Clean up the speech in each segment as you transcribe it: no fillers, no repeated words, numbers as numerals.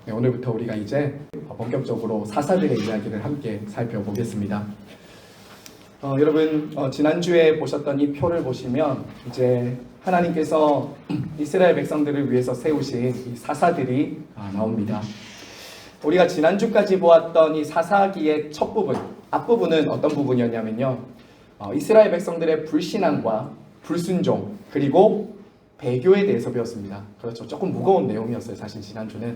네, 오늘부터 우리가 이제 본격적으로 사사들의 이야기를 함께 살펴보겠습니다. 여러분 지난주에 보셨던 이 표를 보시면 이제 하나님께서 이스라엘 백성들을 위해서 세우신 이 사사들이 나옵니다. 우리가 지난주까지 보았던 이 사사기의 첫 부분, 앞부분은 어떤 부분이었냐면요, 이스라엘 백성들의 불신앙과 불순종 그리고 배교에 대해서 배웠습니다. 그렇죠. 조금 무거운 내용이었어요. 사실 지난주는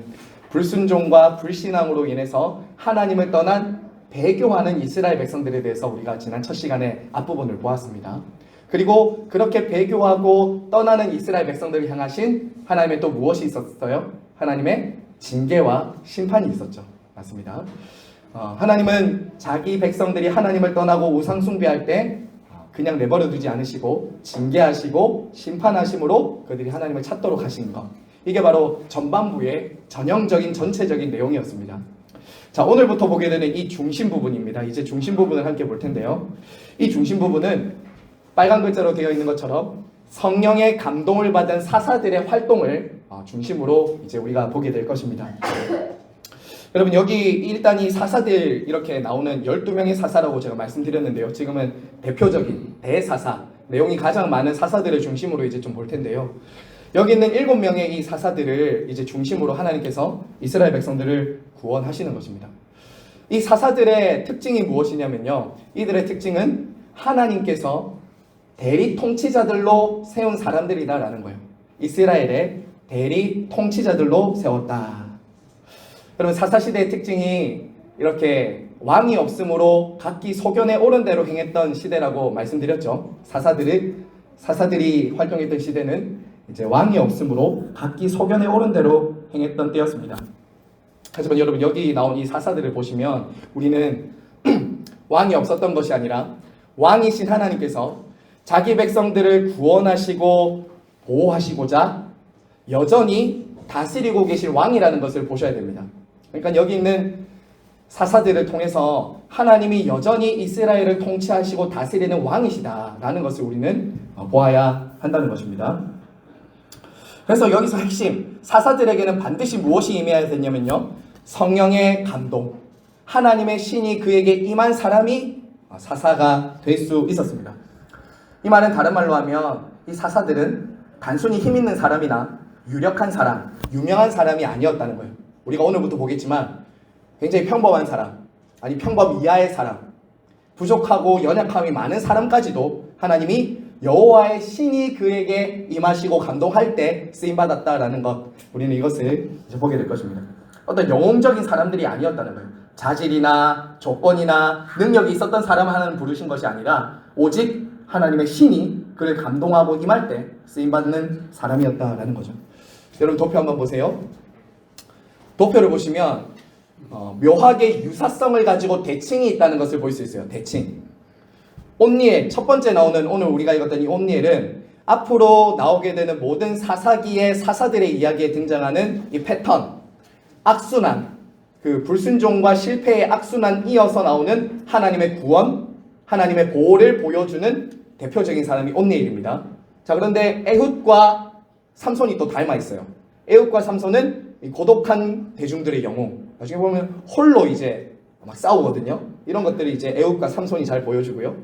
불순종과 불신앙으로 인해서 하나님을 떠난 배교하는 이스라엘 백성들에 대해서 우리가 지난 첫 시간에 앞부분을 보았습니다. 그리고 그렇게 배교하고 떠나는 이스라엘 백성들을 향하신 하나님의 또 무엇이 있었어요? 하나님의 징계와 심판이 있었죠. 맞습니다. 하나님은 자기 백성들이 하나님을 떠나고 우상 숭배할 때 그냥 내버려 두지 않으시고 징계하시고 심판하심으로 그들이 하나님을 찾도록 하신 것, 이게 바로 전반부의 전형적인 전체적인 내용이었습니다. 자, 오늘부터 보게 되는 이 중심 부분입니다. 이제 중심 부분을 함께 볼 텐데요, 이 중심 부분은 빨간 글자로 되어 있는 것처럼 성령의 감동을 받은 사사들의 활동을 중심으로 이제 우리가 보게 될 것입니다. 여러분, 여기 일단 이 사사들 이렇게 나오는 12명의 사사라고 제가 말씀드렸는데요, 지금은 대표적인 대사사, 내용이 가장 많은 사사들을 중심으로 이제 좀 볼 텐데요, 여기 있는 7명의 이 사사들을 이제 중심으로 하나님께서 이스라엘 백성들을 구원하시는 것입니다. 이 사사들의 특징이 무엇이냐면요, 이들의 특징은 하나님께서 대리 통치자들로 세운 사람들이다라는 거예요. 이스라엘의 대리 통치자들로 세웠다. 여러분, 사사시대의 특징이 이렇게 왕이 없으므로 각기 소견에 옳은 대로 행했던 시대라고 말씀드렸죠. 사사들이 활동했던 시대는 이제 왕이 없으므로 각기 소견에 옳은 대로 행했던 때였습니다. 하지만 여러분, 여기 나온 이 사사들을 보시면 우리는 왕이 없었던 것이 아니라 왕이신 하나님께서 자기 백성들을 구원하시고 보호하시고자 여전히 다스리고 계실 왕이라는 것을 보셔야 됩니다. 그러니까 여기 있는 사사들을 통해서 하나님이 여전히 이스라엘을 통치하시고 다스리는 왕이시다라는 것을 우리는 보아야 한다는 것입니다. 그래서 여기서 핵심, 사사들에게는 반드시 무엇이 임해야 되냐면요, 성령의 감동, 하나님의 신이 그에게 임한 사람이 사사가 될 수 있었습니다. 이 말은 다른 말로 하면 이 사사들은 단순히 힘 있는 사람이나 유력한 사람, 유명한 사람이 아니었다는 거예요. 우리가 오늘부터 보겠지만 굉장히 평범한 사람, 아니 평범 이하의 사람, 부족하고 연약함이 많은 사람까지도 하나님이 여호와의 신이 그에게 임하시고 감동할 때 쓰임받았다라는 것, 우리는 이것을 이제 보게 될 것입니다. 어떤 영웅적인 사람들이 아니었다는 거예요. 자질이나 조건이나 능력이 있었던 사람 하나는 부르신 것이 아니라 오직 하나님의 신이 그를 감동하고 임할 때 쓰임받는 사람이었다라는 거죠. 여러분, 도표 한번 보세요. 도표를 보시면 묘하게 유사성을 가지고 대칭이 있다는 것을 볼 수 있어요. 대칭. 온니엘, 첫 번째 나오는 오늘 우리가 읽었던 이 온니엘은 앞으로 나오게 되는 모든 사사기의 사사들의 이야기에 등장하는 이 패턴, 악순환, 그 불순종과 실패의 악순환 이어서 나오는 하나님의 구원, 하나님의 보호를 보여주는 대표적인 사람이 온니엘입니다. 자, 그런데 에훗과 삼손이 또 닮아 있어요. 에훗과 삼손은 고독한 대중들의 영웅, 나중에 보면 홀로 이제 막 싸우거든요. 이런 것들이 이제 에훗과 삼손이 잘 보여주고요.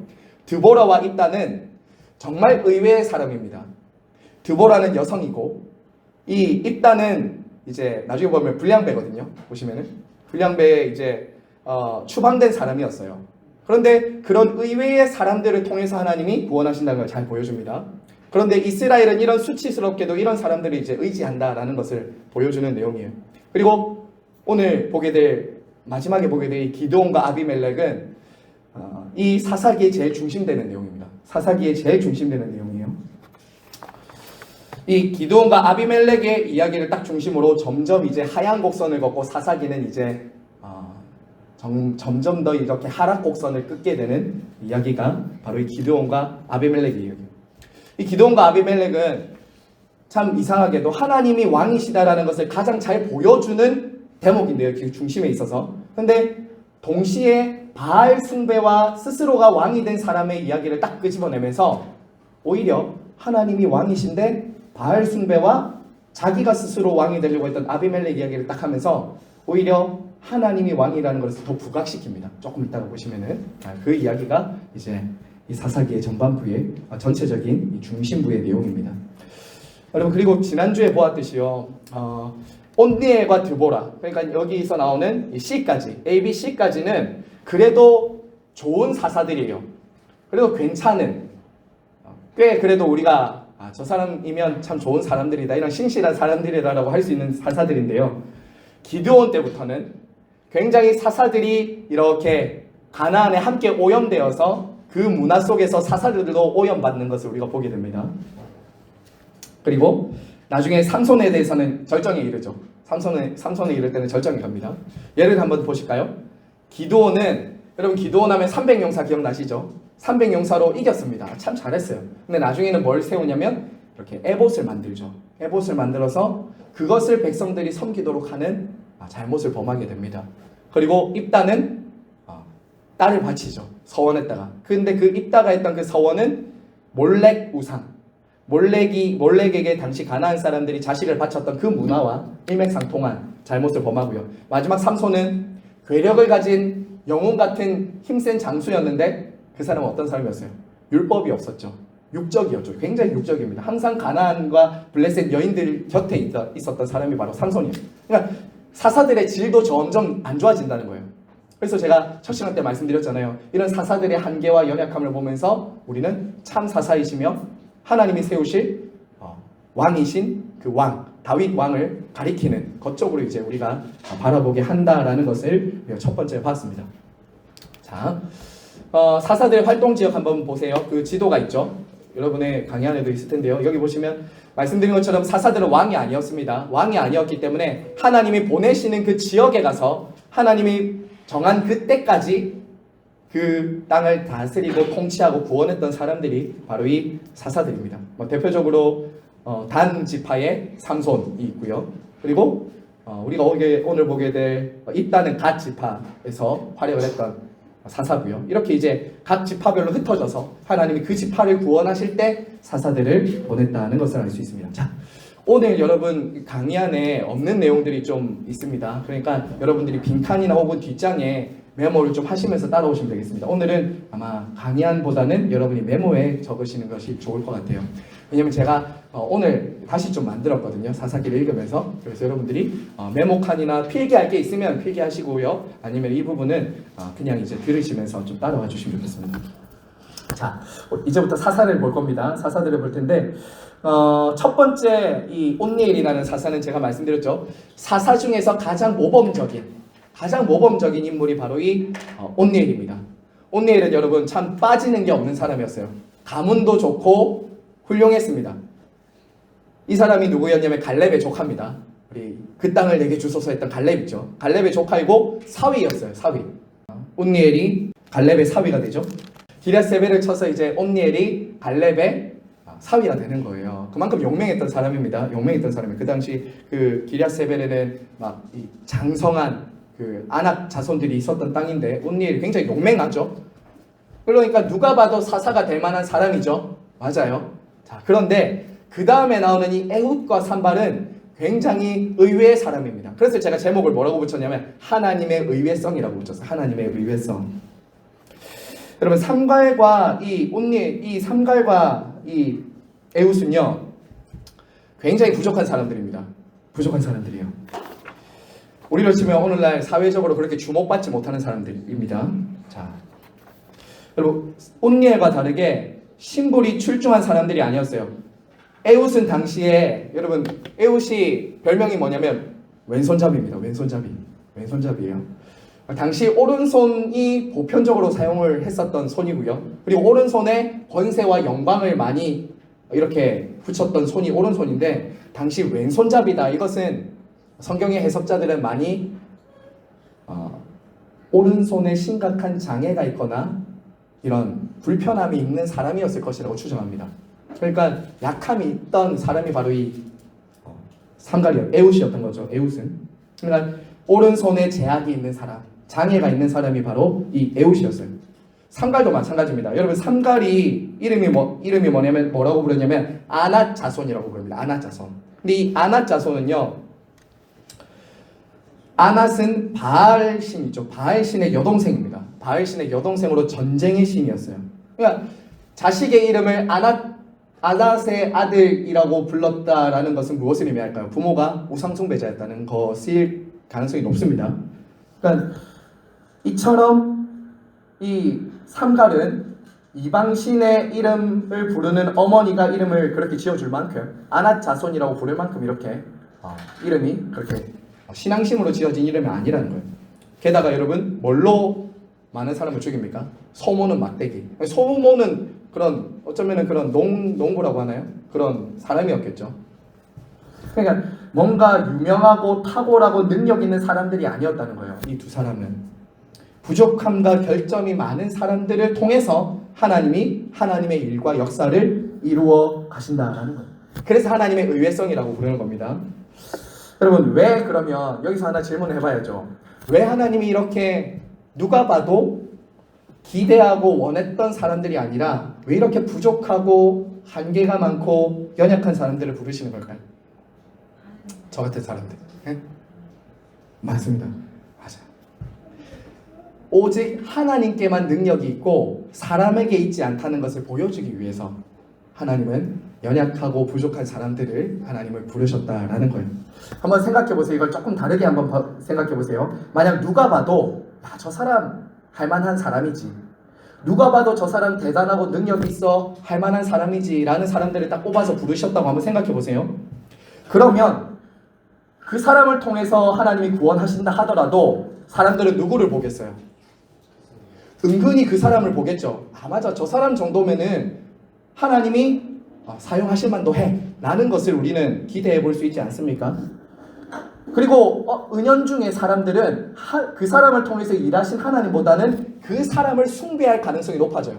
드보라와 입다는 정말 의외의 사람입니다. 드보라는 여성이고 이 입다는 이제 나중에 보면 불량배거든요. 보시면은 불량배에 이제 추방된 사람이었어요. 그런데 그런 의외의 사람들을 통해서 하나님이 구원하신다는 걸 잘 보여줍니다. 그런데 이스라엘은 이런 수치스럽게도 이런 사람들을 이제 의지한다라는 것을 보여주는 내용이에요. 그리고 오늘 마지막에 보게 될 이 기드온과 아비멜렉은 이 사사기에 제일 중심되는 내용입니다. 사사기에 제일 중심되는 내용이에요. 이 기드온과 아비멜렉의 이야기를 딱 중심으로 점점 이제 하향 곡선을 걷고 사사기는 이제 점점 더 이렇게 하락 곡선을 끊게 되는 이야기가 바로 이 기드온과 아비멜렉의 이야기예요. 이 기드온과 아비멜렉은 참 이상하게도 하나님이 왕이시다라는 것을 가장 잘 보여주는 대목인데요, 그 중심에 있어서. 근데 동시에 바알 숭배와 스스로가 왕이 된 사람의 이야기를 딱 끄집어내면서 오히려 하나님이 왕이신데 바알 숭배와 자기가 스스로 왕이 되려고 했던 아비멜렉 이야기를 딱 하면서 오히려 하나님이 왕이라는 것을 더 부각시킵니다. 조금 이따가 보시면은 그 이야기가 이제 이 사사기의 전반부의 전체적인 이 중심부의 내용입니다. 여러분, 그리고 지난주에 보았듯이요, 온니엘과 드보라, 그러니까 여기서 나오는 이 C까지, A, B, C까지는 그래도 좋은 사사들이에요. 그래도 괜찮은, 꽤 그래도 우리가 저 사람이면 참 좋은 사람들이다, 이런 신실한 사람들이라고 할 수 있는 사사들인데요. 기드온 때부터는 굉장히 사사들이 이렇게 가나안에 함께 오염되어서 그 문화 속에서 사사들도 오염받는 것을 우리가 보게 됩니다. 그리고 나중에 삼손에 대해서는 절정에 이르죠. 삼손에 이를 때는 절정에 갑니다. 예를 한번 보실까요? 기드온은, 여러분 기드온 하면 300용사 기억나시죠? 300용사로 이겼습니다. 참 잘했어요. 근데 나중에는 뭘 세우냐면 이렇게 에봇을 만들죠. 에봇을 만들어서 그것을 백성들이 섬기도록 하는 잘못을 범하게 됩니다. 그리고 입다는 딸을 바치죠. 서원했다가. 근데 그 입다가 했던 그 서원은 몰렉 우상, 몰렉에게 당시 가나안 사람들이 자식을 바쳤던 그 문화와 일맥상통한 잘못을 범하고요. 마지막 삼손은 괴력을 가진 영웅 같은 힘센 장수였는데 그 사람은 어떤 사람이었어요? 율법이 없었죠. 육적이었죠. 굉장히 육적입니다. 항상 가나안과 블레셋 여인들 곁에 있었던 사람이 바로 삼손이에요. 그러니까 사사들의 질도 점점 안 좋아진다는 거예요. 그래서 제가 첫 시간 때 말씀드렸잖아요. 이런 사사들의 한계와 연약함을 보면서 우리는 참 사사이시며 하나님이 세우실 왕이신 그 왕, 다윗 왕을 가리키는 것 쪽으로 이제 우리가 바라보게 한다라는 것을 첫 번째 봤습니다. 자, 사사들의 활동 지역 한번 보세요. 그 지도가 있죠. 여러분의 강의 안에도 있을 텐데요. 여기 보시면 말씀드린 것처럼 사사들은 왕이 아니었습니다. 왕이 아니었기 때문에 하나님이 보내시는 그 지역에 가서 하나님이 정한 그때까지 그 땅을 다스리고 통치하고 구원했던 사람들이 바로 이 사사들입니다. 대표적으로 단 지파의 삼손이 있고요. 그리고 우리가 오늘 보게 될 입다는 갓 지파에서 활약을 했던 사사고요. 이렇게 이제 각 지파별로 흩어져서 하나님이 그 지파를 구원하실 때 사사들을 보냈다는 것을 알 수 있습니다. 자, 오늘 여러분 강의 안에 없는 내용들이 좀 있습니다. 그러니까 여러분들이 빈칸이나 혹은 뒷장에 메모를 좀 하시면서 따라오시면 되겠습니다. 오늘은 아마 강의안보다는 여러분이 메모에 적으시는 것이 좋을 것 같아요. 왜냐면 제가 오늘 다시 좀 만들었거든요. 사사기를 읽으면서. 그래서 여러분들이 메모칸이나 필기할 게 있으면 필기하시고요. 아니면 이 부분은 그냥 이제 들으시면서 좀 따라와 주시면 좋겠습니다. 자, 이제부터 사사를 볼 겁니다. 사사들을 볼 텐데 첫 번째 이 온니엘이라는 사사는 제가 말씀드렸죠. 사사 중에서 가장 모범적인 인물이 바로 이 온니엘입니다. 온니엘은 여러분 참 빠지는 게 없는 사람이었어요. 가문도 좋고 훌륭했습니다. 이 사람이 누구였냐면 갈렙의 조카입니다. 우리 그 땅을 내게 주소서 했던 갈렙 있죠. 갈렙의 조카이고 사위였어요. 사위. 온니엘이 갈렙의 사위가 되죠. 기럇세벨을 쳐서 이제 온니엘이 갈렙의 사위가 되는 거예요. 그만큼 용맹했던 사람입니다. 용맹했던 사람이 그 당시 그 기럇세벨에는 막 이 장성한 그 아낙 자손들이 있었던 땅인데 온니엘이 굉장히 용맹하죠. 그러니까 누가 봐도 사사가 될 만한 사람이죠. 맞아요. 자, 그런데 그 다음에 나오는 이 에훗과 산발은 굉장히 의외의 사람입니다. 그래서 제가 제목을 뭐라고 붙였냐면 하나님의 의외성이라고 붙였어요. 하나님의 의외성. 여러분 삼갈과 이 온니엘, 이 삼갈과 이 에훗은요 굉장히 부족한 사람들입니다. 부족한 사람들이에요. 우리로 치면 오늘날 사회적으로 그렇게 주목받지 못하는 사람들입니다. 자, 여러분 온니엘과 다르게 신분이 출중한 사람들이 아니었어요. 에훗은 당시에 여러분 에훗이 별명이 뭐냐면 왼손잡이입니다. 왼손잡이에요. 당시 오른손이 보편적으로 사용을 했었던 손이고요. 그리고 오른손에 권세와 영광을 많이 이렇게 붙였던 손이 오른손인데 당시 왼손잡이다. 이것은 성경의 해석자들은 많이 오른손에 심각한 장애가 있거나 이런 불편함이 있는 사람이었을 것이라고 추정합니다. 그러니까 약함이 있던 사람이 바로 이 에훗이었던 거죠. 에훗은. 그러니까 오른손에 제약이 있는 사람, 장애가 있는 사람이 바로 이 에훗이었어요. 삼갈도 마찬가지입니다. 여러분 삼갈이 이름이 뭐냐면 뭐라고 부르냐면 아낫 자손이라고 부릅니다. 아낫 자손. 근데 이 아낫 자손은요, 아낫은 바알 신이죠. 바알 신의 여동생입니다. 바알 신의 여동생으로 전쟁의 신이었어요. 그러니까 자식의 이름을 아낫의 아들이라고 불렀다라는 것은 무엇을 의미할까요? 부모가 우상숭배자였다는 것일 가능성이 높습니다. 그러니까 이처럼 이 삼갈은 이방신의 이름을 부르는 어머니가 이름을 그렇게 지어줄 만큼, 아낫 자손이라고 부를 만큼 이렇게 이름이 그렇게 신앙심으로 지어진 이름이 아니라는 거예요. 게다가 여러분, 뭘로 많은 사람을 죽입니까? 소모는 막대기. 소모는 그런, 어쩌면은 그런 농부라고 하나요? 그런 사람이었겠죠. 그러니까 뭔가 유명하고 탁월하고 능력 있는 사람들이 아니었다는 거예요. 이 두 사람은 부족함과 결점이 많은 사람들을 통해서 하나님이 하나님의 일과 역사를 이루어 가신다라는 거예요. 그래서 하나님의 의외성이라고 부르는 겁니다. 여러분, 왜 그러면 여기서 하나 질문을 해봐야죠. 왜 하나님이 이렇게 누가 봐도 기대하고 원했던 사람들이 아니라 왜 이렇게 부족하고 한계가 많고 연약한 사람들을 부르시는 걸까요? 저 같은 사람들. 네? 맞습니다. 맞아요. 오직 하나님께만 능력이 있고 사람에게 있지 않다는 것을 보여주기 위해서 하나님은 연약하고 부족한 사람들을 하나님을 부르셨다라는 거예요. 한번 생각해 보세요. 이걸 조금 다르게 한번 생각해 보세요. 만약 누가 봐도 저 사람 할만한 사람이지, 누가 봐도 저 사람 대단하고 능력이 있어 할만한 사람이지 라는 사람들을 딱 뽑아서 부르셨다고 한번 생각해 보세요. 그러면 그 사람을 통해서 하나님이 구원하신다 하더라도 사람들은 누구를 보겠어요? 은근히 그 사람을 보겠죠. 맞아, 저 사람 정도면은 하나님이 사용하실 만도 해 라는 것을 우리는 기대해 볼 수 있지 않습니까? 그리고 은연중에 사람들은 그 사람을 통해서 일하신 하나님보다는 그 사람을 숭배할 가능성이 높아져요.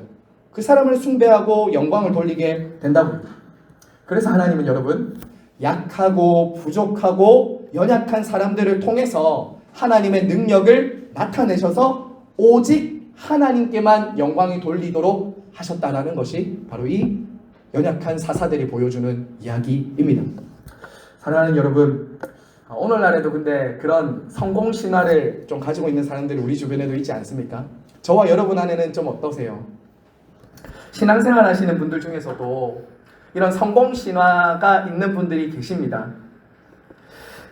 그 사람을 숭배하고 영광을 돌리게 된다고요. 그래서 하나님은 여러분, 약하고 부족하고 연약한 사람들을 통해서 하나님의 능력을 나타내셔서 오직 하나님께만 영광이 돌리도록 하셨다라는 것이 바로 이 연약한 사사들이 보여주는 이야기입니다. 사랑하는 여러분, 오늘날에도 근데 그런 성공 신화를 좀 가지고 있는 사람들이 우리 주변에도 있지 않습니까? 저와 여러분 안에는 좀 어떠세요? 신앙생활 하시는 분들 중에서도 이런 성공 신화가 있는 분들이 계십니다.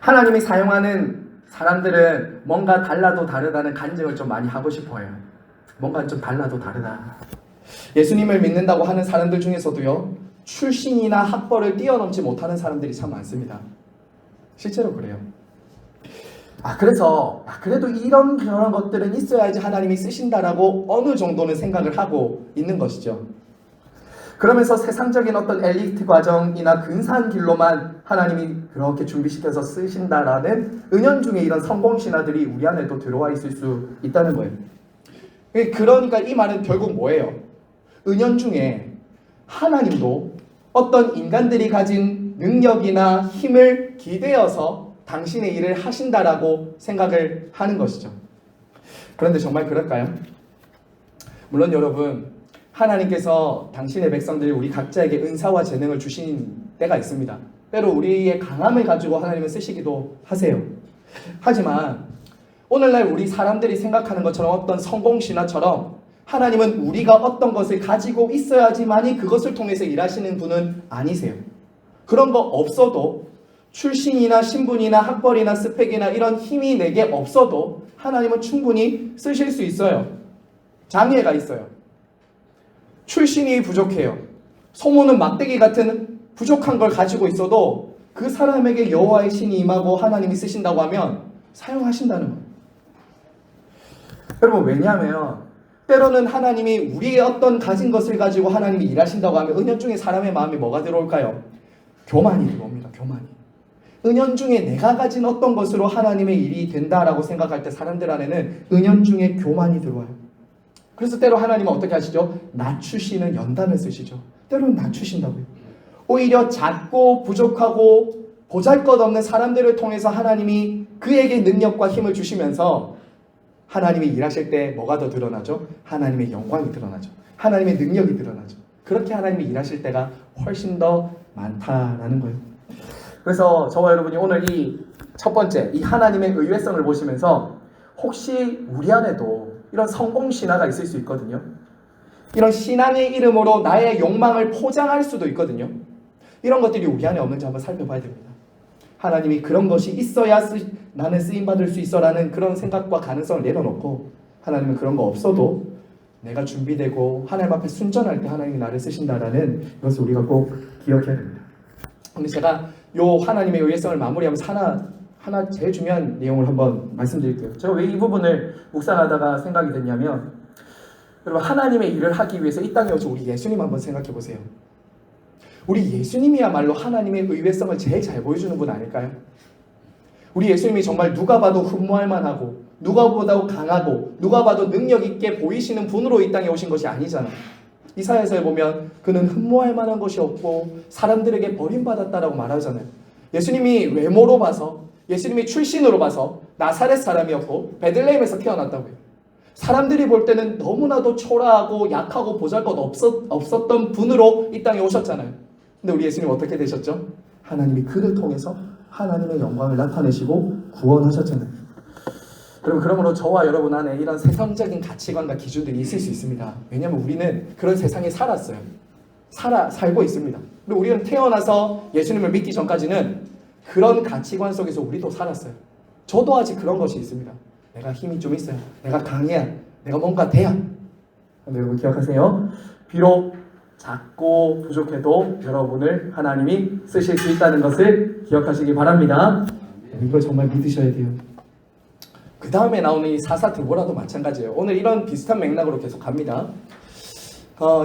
하나님이 사용하는 사람들은 뭔가 달라도 다르다는 간증을 좀 많이 하고 싶어요. 뭔가 좀 달라도 다르다. 예수님을 믿는다고 하는 사람들 중에서도요, 출신이나 학벌을 뛰어넘지 못하는 사람들이 참 많습니다. 실제로 그래요. 그래서 그래도 이런 그런 것들은 있어야지 하나님이 쓰신다라고 어느 정도는 생각을 하고 있는 것이죠. 그러면서 세상적인 어떤 엘리트 과정이나 근사한 길로만 하나님이 그렇게 준비시켜서 쓰신다라는 은연중에 이런 성공 신화들이 우리 안에도 들어와 있을 수 있다는 거예요. 그러니까 이 말은 결국 뭐예요? 은연중에 하나님도 어떤 인간들이 가진 능력이나 힘을 기대어서 당신의 일을 하신다라고 생각을 하는 것이죠. 그런데 정말 그럴까요? 물론 여러분, 하나님께서 당신의 백성들 우리 각자에게 은사와 재능을 주신 때가 있습니다. 때로 우리의 강함을 가지고 하나님은 쓰시기도 하세요. 하지만 오늘날 우리 사람들이 생각하는 것처럼 어떤 성공신화처럼 하나님은 우리가 어떤 것을 가지고 있어야지만이 그것을 통해서 일하시는 분은 아니세요. 그런 거 없어도, 출신이나 신분이나 학벌이나 스펙이나 이런 힘이 내게 없어도 하나님은 충분히 쓰실 수 있어요. 장애가 있어요. 출신이 부족해요. 소모는 막대기 같은 부족한 걸 가지고 있어도 그 사람에게 여호와의 신이 임하고 하나님이 쓰신다고 하면 사용하신다는 거예요. 여러분, 왜냐하면 때로는 하나님이 우리의 어떤 가진 것을 가지고 하나님이 일하신다고 하면 은연중에 사람의 마음에 뭐가 들어올까요? 교만이 들어옵니다. 교만이. 은연중에 내가 가진 어떤 것으로 하나님의 일이 된다라고 생각할 때 사람들 안에는 은연중에 교만이 들어와요. 그래서 때로 하나님은 어떻게 하시죠? 낮추시는 연단을 쓰시죠. 때로는 낮추신다고요. 오히려 작고 부족하고 보잘것없는 사람들을 통해서 하나님이 그에게 능력과 힘을 주시면서 하나님이 일하실 때 뭐가 더 드러나죠? 하나님의 영광이 드러나죠. 하나님의 능력이 드러나죠. 그렇게 하나님이 일하실 때가 훨씬 더 많다라는 거예요. 그래서 저와 여러분이 오늘 이 첫 번째 이 하나님의 의외성을 보시면서 혹시 우리 안에도 이런 성공 신화가 있을 수 있거든요. 이런 신앙의 이름으로 나의 욕망을 포장할 수도 있거든요. 이런 것들이 우리 안에 없는지 한번 살펴봐야 됩니다. 하나님이 그런 것이 있어야 나는 쓰임받을 수 있어라는 그런 생각과 가능성을 내려놓고 하나님은 그런 거 없어도 내가 준비되고 하나님 앞에 순전할 때 하나님이 나를 쓰신다라는 이것을 우리가 꼭 기억해야 됩니다. 근데 제가 요 하나님의 의외성을 마무리하면서 하나 제일 중요한 내용을 한번 말씀드릴게요. 제가 왜 이 부분을 묵상하다가 생각이 됐냐면 여러분 하나님의 일을 하기 위해서 이 땅에 오신 우리 예수님 한번 생각해 보세요. 우리 예수님이야말로 하나님의 의외성을 제일 잘 보여주는 분 아닐까요? 우리 예수님이 정말 누가 봐도 흠모할 만하고 누가 봐도 강하고 누가 봐도 능력 있게 보이시는 분으로 이 땅에 오신 것이 아니잖아요. 이사야서에 보면 그는 흠모할 만한 것이 없고 사람들에게 버림받았다라고 말하잖아요. 예수님이 외모로 봐서 예수님이 출신으로 봐서 나사렛 사람이었고 베들레헴에서 태어났다고요. 사람들이 볼 때는 너무나도 초라하고 약하고 보잘것 없었던 분으로 이 땅에 오셨잖아요. 근데 우리 예수님 어떻게 되셨죠? 하나님이 그를 통해서 하나님의 영광을 나타내시고 구원하셨잖아요. 여러분 그러므로 저와 여러분 안에 이런 세상적인 가치관과 기준들이 있을 수 있습니다. 왜냐하면 우리는 그런 세상에 살았어요. 살고 있습니다. 그리고 우리는 태어나서 예수님을 믿기 전까지는 그런 가치관 속에서 우리도 살았어요. 저도 아직 그런 것이 있습니다. 내가 힘이 좀 있어야, 내가 강해야, 내가 뭔가 돼야. 여러분 기억하세요. 비록 작고 부족해도 여러분을 하나님이 쓰실 수 있다는 것을 기억하시기 바랍니다. 이걸 정말 믿으셔야 돼요. 그 다음에 나오는 이 사사 드보라도 마찬가지예요. 오늘 이런 비슷한 맥락으로 계속 갑니다.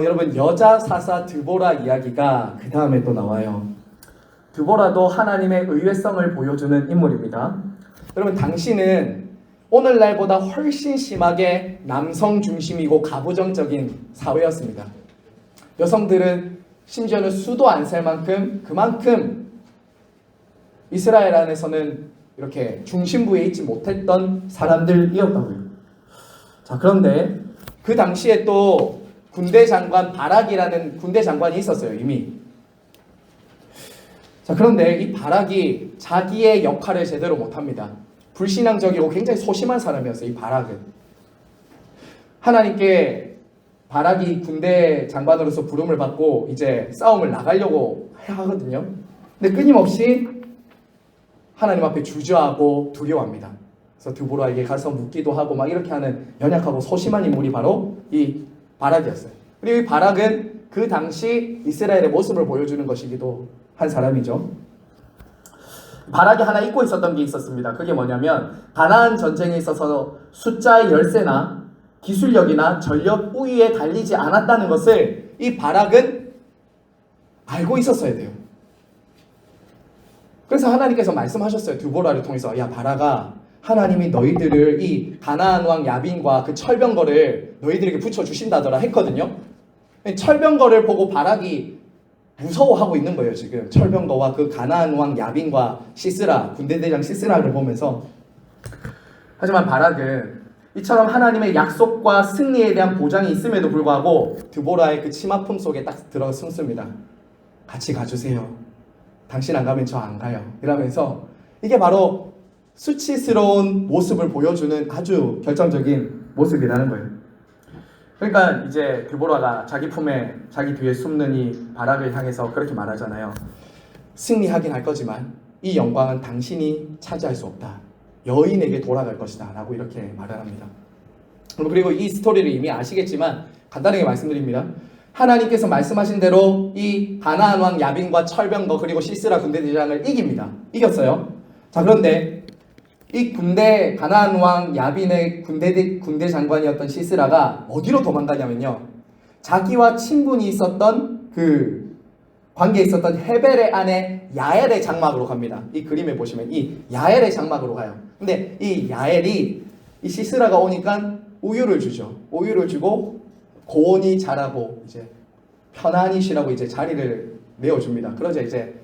여러분 여자 사사 드보라 이야기가 그 다음에 또 나와요. 드보라도 하나님의 의외성을 보여주는 인물입니다. 여러분 당시는 오늘날보다 훨씬 심하게 남성 중심이고 가부장적인 사회였습니다. 여성들은 심지어는 수도 안 살 만큼 그만큼 이스라엘 안에서는 이렇게 중심부에 있지 못했던 사람들이었다고요. 자, 그런데 그 당시에 또 군대 장관 바락이라는 군대 장관이 있었어요, 이미. 자, 그런데 이 바락이 자기의 역할을 제대로 못합니다. 불신앙적이고 굉장히 소심한 사람이었어요, 이 바락은. 하나님께 바락이 군대 장관으로서 부름을 받고 이제 싸움을 나가려고 하거든요. 근데 끊임없이 하나님 앞에 주저하고 두려워합니다. 그래서 드보라에게 가서 묻기도 하고 막 이렇게 하는 연약하고 소심한 인물이 바로 이 바락이었어요. 그리고 이 바락은 그 당시 이스라엘의 모습을 보여주는 것이기도 한 사람이죠. 바락이 하나 잊고 있었던 게 있었습니다. 그게 뭐냐면 가나안 전쟁에 있어서 숫자의 열세나 기술력이나 전력 우위에 달리지 않았다는 것을 이 바락은 알고 있었어야 돼요. 그래서 하나님께서 말씀하셨어요. 드보라를 통해서 야 바락아, 하나님이 너희들을 이 가나안 왕 야빈과 그 철병거를 너희들에게 붙여주신다더라 했거든요. 철병거를 보고 바락이 무서워하고 있는 거예요. 지금 철병거와 그 가나안 왕 야빈과 시스라, 군대대장 시스라를 보면서. 하지만 바락은 이처럼 하나님의 약속과 승리에 대한 보장이 있음에도 불구하고 드보라의 그 치마품 속에 딱 들어 숨습니다. 같이 가주세요. 당신 안 가면 저 안 가요. 이러면서 이게 바로 수치스러운 모습을 보여주는 아주 결정적인 모습이라는 거예요. 그러니까 이제 드보라가 자기 품에 자기 뒤에 숨는 이 바락을 향해서 그렇게 말하잖아요. 승리하긴 할 거지만 이 영광은 당신이 차지할 수 없다. 여인에게 돌아갈 것이다 라고 이렇게 말을 합니다. 그리고 이 스토리를 이미 아시겠지만 간단하게 말씀드립니다. 하나님께서 말씀하신 대로 이 가나안 왕 야빈과 철병거 그리고 시스라 군대대장을 이깁니다. 이겼어요. 자, 그런데 이 가나안 왕 야빈의 군대 장관이었던 시스라가 어디로 도망가냐면요, 자기와 친분이 있었던 그 관계에 있었던 헤벨의 아내 야엘의 장막으로 갑니다. 이 그림에 보시면 이 야엘의 장막으로 가요. 근데 이 야엘이 이 시스라가 오니까 우유를 주죠. 우유를 주고 고온이 자라고 이제 편안히 쉬라고 이제 자리를 내어줍니다. 그러자 이제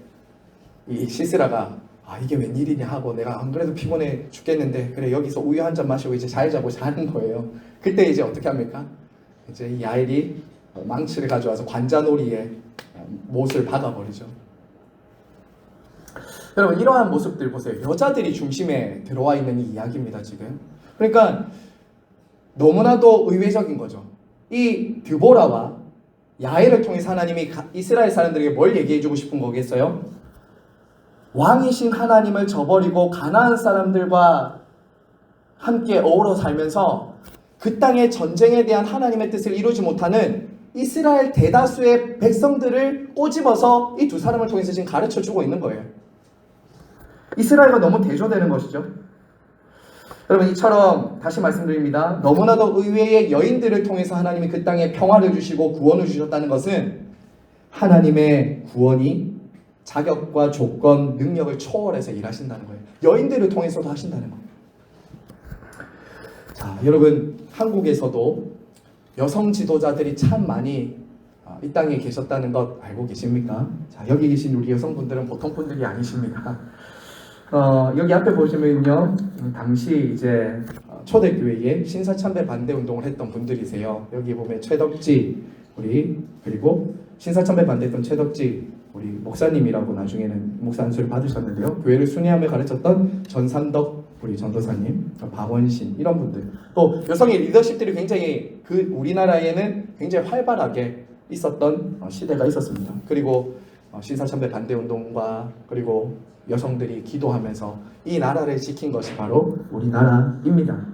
이 시스라가 이게 웬일이냐 하고, 내가 안 그래도 피곤해 죽겠는데 그래 여기서 우유 한 잔 마시고 이제 잘 자고 자는 거예요. 그때 이제 어떻게 합니까? 이제 이 야엘이 망치를 가져와서 관자놀이에 못을 박아버리죠. 여러분 이러한 모습들 보세요. 여자들이 중심에 들어와 있는 이 이야기입니다 지금. 그러니까 너무나도 의외적인 거죠. 이 드보라와 야엘을 통해서 하나님이 이스라엘 사람들에게 뭘 얘기해주고 싶은 거겠어요? 왕이신 하나님을 저버리고 가나안 사람들과 함께 어우러 살면서 그 땅의 전쟁에 대한 하나님의 뜻을 이루지 못하는 이스라엘 대다수의 백성들을 꼬집어서 이 두 사람을 통해서 지금 가르쳐주고 있는 거예요. 이스라엘과 너무 대조되는 것이죠. 여러분 이처럼 다시 말씀드립니다. 너무나도 의외의 여인들을 통해서 하나님이 그 땅에 평화를 주시고 구원을 주셨다는 것은 하나님의 구원이 자격과 조건, 능력을 초월해서 일하신다는 거예요. 여인들을 통해서도 하신다는 거예요. 자, 여러분 한국에서도 여성 지도자들이 참 많이 이 땅에 계셨다는 것 알고 계십니까? 자, 여기 계신 우리 여성분들은 보통 분들이 아니십니다. 여기 앞에 보시면요, 당시 이제 초대교회에 신사참배 반대 운동을 했던 분들이세요. 여기 보면 최덕지 그리고 신사참배 반대했던 최덕지 우리 목사님이라고 나중에는 목사 안수를 받으셨는데요. 교회를 순회하며 가르쳤던 전산덕 우리 전도사님, 박원신 이런 분들, 또 여성의 리더십들이 굉장히 우리나라에는 굉장히 활발하게 있었던 시대가 있었습니다. 그리고 신사참배 반대 운동과 그리고 여성들이 기도하면서 이 나라를 지킨 것이 바로 우리나라입니다.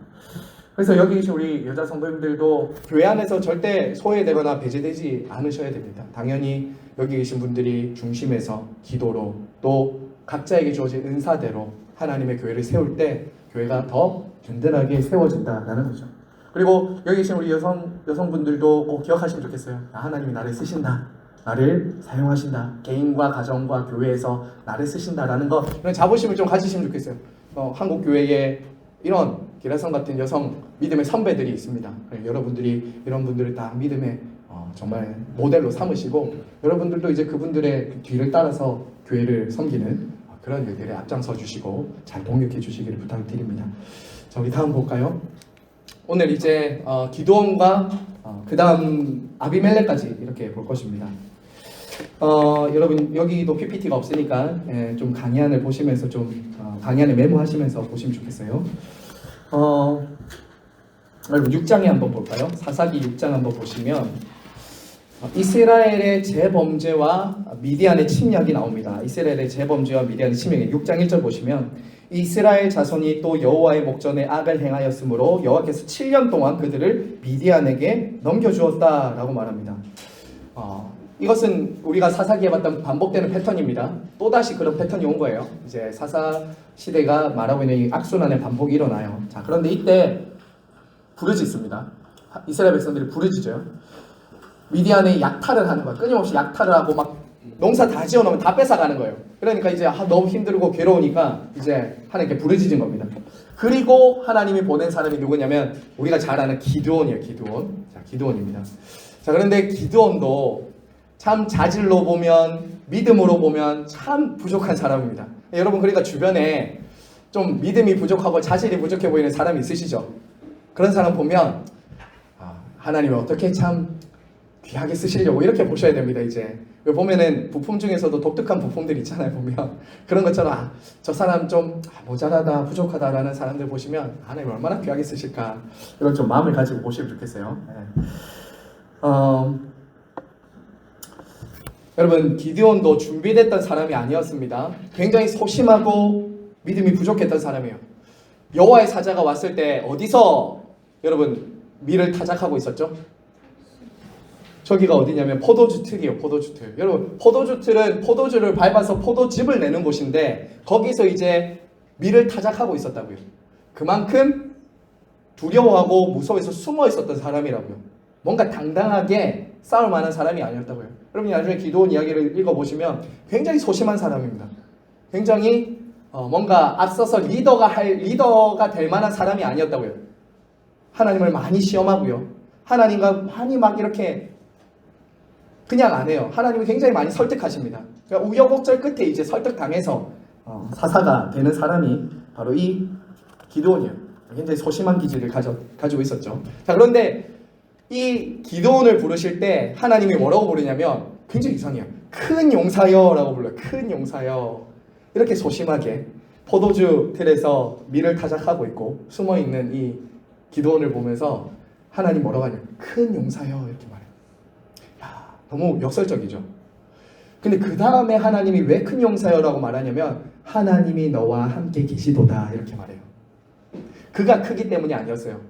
그래서 여기 계신 우리 여자 성도님들도 교회 안에서 절대 소외되거나 배제되지 않으셔야 됩니다. 당연히 여기 계신 분들이 중심에서 기도로 또 각자에게 주어진 은사대로 하나님의 교회를 세울 때 교회가 더 든든하게 세워진다라는 거죠. 그리고 여기 계신 우리 여성분들도 꼭 기억하시면 좋겠어요. 하나님이 나를 쓰신다, 나를 사용하신다, 개인과 가정과 교회에서 나를 쓰신다라는 거, 이런 자부심을 좀 가지시면 좋겠어요. 한국 교회에 이런 기라성 같은 여성 믿음의 선배들이 있습니다. 여러분들이 이런 분들을 다 믿음의 정말 모델로 삼으시고, 여러분들도 이제 그분들의 뒤를 따라서 교회를 섬기는 그런 일들에 앞장서 주시고 잘 동역해 주시기를 부탁드립니다. 자, 우리 다음 볼까요? 오늘 이제 기드온과 그 다음 아비멜렉까지 이렇게 볼 것입니다. 여러분 여기도 PPT가 없으니까 좀 강의안을 보시면서 좀 강의안을 메모하시면서 보시면 좋겠어요. 여러분 6장에 한번 볼까요? 사사기 6장 한번 보시면 이스라엘의 재범죄와 미디안의 침략이 나옵니다. 이스라엘의 재범죄와 미디안의 침략. 6장 1절 보시면 이스라엘 자손이 또 여호와의 목전에 악을 행하였으므로 여호와께서 7년 동안 그들을 미디안에게 넘겨주었다라고 말합니다. 이것은 우리가 사사기에 봤던 반복되는 패턴입니다. 또다시 그런 패턴이 온 거예요. 이제 사사 시대가 말하고 있는 이 악순환의 반복이 일어나요. 자, 그런데 이때 부르짖습니다. 이스라엘 백성들이 부르짖어요. 미디안에 약탈을 하는 거예요. 끊임없이 약탈을 하고 막 농사 다 지어놓으면 다 뺏어가는 거예요. 그러니까 이제 너무 힘들고 괴로우니까 이제 하나님께 부르짖은 겁니다. 그리고 하나님이 보낸 사람이 누구냐면 우리가 잘 아는 기드온이에요. 기드온. 자, 기드온입니다. 자, 그런데 기드온도 참 자질로 보면, 믿음으로 보면 참 부족한 사람입니다. 여러분, 그러니까 주변에 좀 믿음이 부족하고 자질이 부족해 보이는 사람이 있으시죠? 그런 사람 보면 하나님이 어떻게 참 귀하게 쓰시려고 이렇게 보셔야 됩니다. 이제 보면은 부품 중에서도 독특한 부품들이 있잖아요. 보면 그런 것처럼 저 사람 좀 모자라다, 부족하다라는 사람들 보시면 하나님 얼마나 귀하게 쓰실까, 이런 좀 마음을 가지고 보시면 좋겠어요. 여러분, 기드온도 준비됐던 사람이 아니었습니다. 굉장히 소심하고 믿음이 부족했던 사람이에요. 여호와의 사자가 왔을 때 어디서 여러분 밀을 타작하고 있었죠? 저기가 어디냐면 포도주 틀이에요. 포도주 틀. 여러분, 포도주 틀은 포도주를 밟아서 포도즙을 내는 곳인데 거기서 이제 밀을 타작하고 있었다고요. 그만큼 두려워하고 무서워해서 숨어 있었던 사람이라고요. 뭔가 당당하게 싸울 만한 사람이 아니었다고요. 여러분이 나중에 기드온 이야기를 읽어보시면 굉장히 소심한 사람입니다. 굉장히 뭔가 앞서서 리더가 될 만한 사람이 아니었다고요. 하나님을 많이 시험하고요. 하나님과 많이 막 이렇게 그냥 안 해요. 하나님이 굉장히 많이 설득하십니다. 그러니까 우여곡절 끝에 이제 설득당해서 사사가 되는 사람이 바로 이 기드온이에요. 굉장히 소심한 기질을 가지고 있었죠. 자, 그런데 이 기드온을 부르실 때 하나님이 뭐라고 부르냐면 굉장히 이상해요. 큰 용사여 라고 불러요. 큰 용사여. 이렇게 소심하게 포도주 틀에서 밀을 타작하고 있고 숨어있는 이 기드온을 보면서 하나님 뭐라고 하냐, 큰 용사여 이렇게 말해요. 야, 너무 역설적이죠. 근데 그 다음에 하나님이 왜 큰 용사여라고 말하냐면 하나님이 너와 함께 계시도다 이렇게 말해요. 그가 크기 때문이 아니었어요.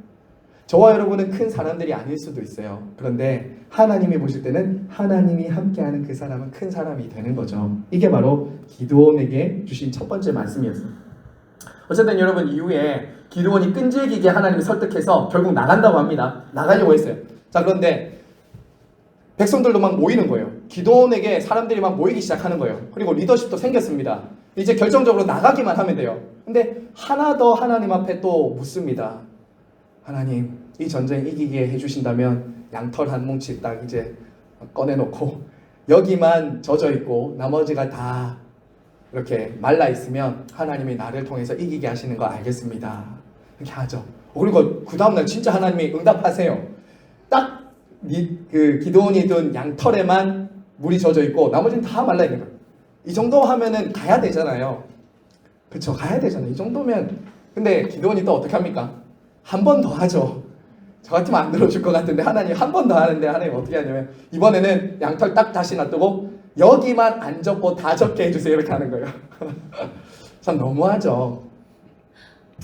저와 여러분은 큰 사람들이 아닐 수도 있어요. 그런데 하나님이 보실 때는 하나님이 함께하는 그 사람은 큰 사람이 되는 거죠. 이게 바로 기드온에게 주신 첫 번째 말씀이었어요. 어쨌든 여러분, 이후에 기드온이 끈질기게 하나님을 설득해서 결국 나간다고 합니다. 나가려고 했어요. 자, 그런데 백성들도 막 모이는 거예요. 기드온에게 사람들이 막 모이기 시작하는 거예요. 그리고 리더십도 생겼습니다. 이제 결정적으로 나가기만 하면 돼요. 근데 하나 더 하나님 앞에 또 묻습니다. 하나님, 이 전쟁 이기게 해주신다면 양털 한 뭉치 딱 이제 꺼내놓고 여기만 젖어 있고 나머지가 다 이렇게 말라 있으면 하나님이 나를 통해서 이기게 하시는 거 알겠습니다. 이렇게 하죠. 그리고 그 다음날 진짜 하나님이 응답하세요. 딱 그 기드온이 든 양털에만 물이 젖어 있고 나머지는 다 말라 있는 거예요. 이 정도 하면은 가야 되잖아요. 그쵸, 가야 되잖아요. 이 정도면. 근데 기드온이 또 어떻게 합니까? 한 번 더 하죠. 저 같으면 안 들어줄 것 같은데 하나님 한 번 더 하는데 하나님 어떻게 하냐면 이번에는 양털 딱 다시 놔두고 여기만 안 젖고 다 젖게 해주세요 이렇게 하는 거예요. 참 너무하죠.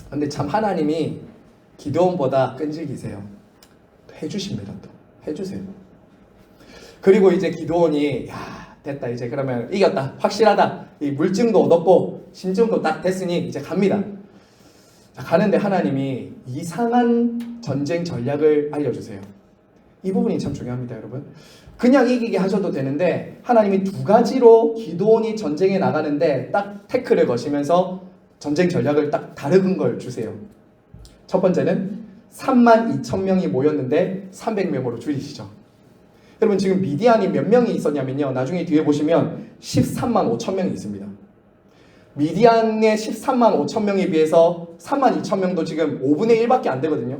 근데 참 하나님이 기드온보다 끈질기세요. 해주십니다. 또 해주세요. 그리고 이제 기드온이 야 됐다, 이제 그러면 이겼다, 확실하다, 이 물증도 얻었고 심증도 딱 됐으니 이제 갑니다. 자, 가는데 하나님이 이상한 전쟁 전략을 알려주세요. 이 부분이 참 중요합니다, 여러분. 그냥 이기게 하셔도 되는데 하나님이 두 가지로 기드온이 전쟁에 나가는데 딱 태클을 거시면서 전쟁 전략을 딱 다른 걸 주세요. 첫 번째는 32,000명이 모였는데 300명으로 줄이시죠. 여러분, 지금 미디안이 몇 명이 있었냐면요, 나중에 뒤에 보시면 13만 5천 명이 있습니다. 미디안의 13만 5천 명에 비해서 3만 2천 명도 지금 5분의 1밖에 안 되거든요.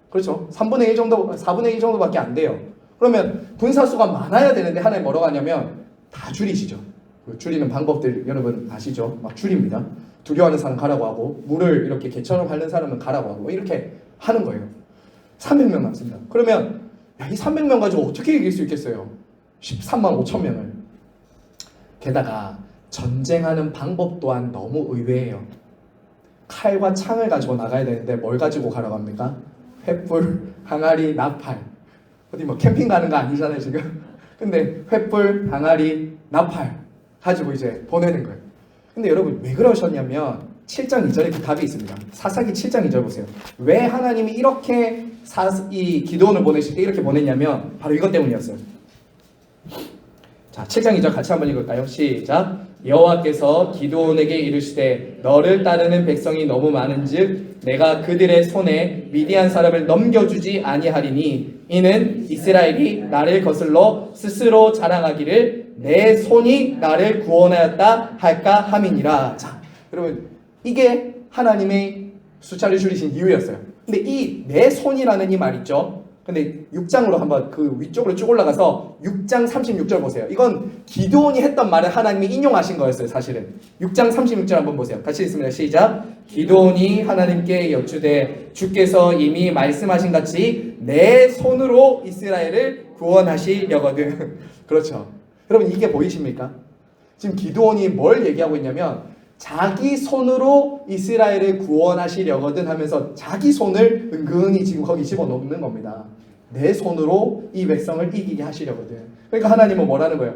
그렇죠? 3분의 1 정도, 4분의 1 정도밖에 안 돼요. 그러면 군사수가 많아야 되는데 하나님 뭐라고 하냐면 다 줄이시죠. 그 줄이는 방법들 여러분 아시죠? 막 줄입니다. 두려워하는 사람 가라고 하고 물을 이렇게 개처럼 핥는 사람은 가라고 하고 이렇게 하는 거예요. 300명 남습니다. 그러면 야, 이 300명 가지고 어떻게 이길 수 있겠어요? 13만 5천 명을. 게다가 전쟁하는 방법 또한 너무 의외예요. 칼과 창을 가지고 나가야 되는데 뭘 가지고 가라고 합니까? 횃불, 항아리, 나팔. 어디 뭐 캠핑 가는 거 아니잖아요 지금. 근데 횃불, 항아리, 나팔 가지고 이제 보내는 거예요. 근데 여러분 왜 그러셨냐면 7장 2절에 그 답이 있습니다. 사사기 7장 2절 보세요. 왜 하나님이 이렇게 이 기드온을 보내실 때 이렇게 보냈냐면 바로 이것 때문이었어요. 자, 7장 2절 같이 한번 읽을까요? 시작. 여호와께서 기드온에게 이르시되 너를 따르는 백성이 너무 많은즉 내가 그들의 손에 미디안 사람을 넘겨주지 아니하리니 이는 이스라엘이 나를 거슬러 스스로 자랑하기를 내 손이 나를 구원하였다 할까 함이니라. 자, 여러분 이게 하나님의 수차례 줄이신 이유였어요. 근데 이 내 손이라는 이 말 있죠. 근데 6장으로 한번 그 위쪽으로 쭉 올라가서 6장 36절 보세요. 이건 기드온이 했던 말을 하나님이 인용하신 거였어요, 사실은. 6장 36절 한번 보세요. 같이 읽습니다. 시작. 기드온이 하나님께 여쭈되 주께서 이미 말씀하신 같이 내 손으로 이스라엘을 구원하시려거든. 그렇죠. 여러분 이게 보이십니까? 지금 기드온이 뭘 얘기하고 있냐면 자기 손으로 이스라엘을 구원하시려거든 하면서 자기 손을 은근히 지금 거기 집어넣는 겁니다. 내 손으로 이 백성을 이기게 하시려거든. 그러니까 하나님은 뭐라는 거예요?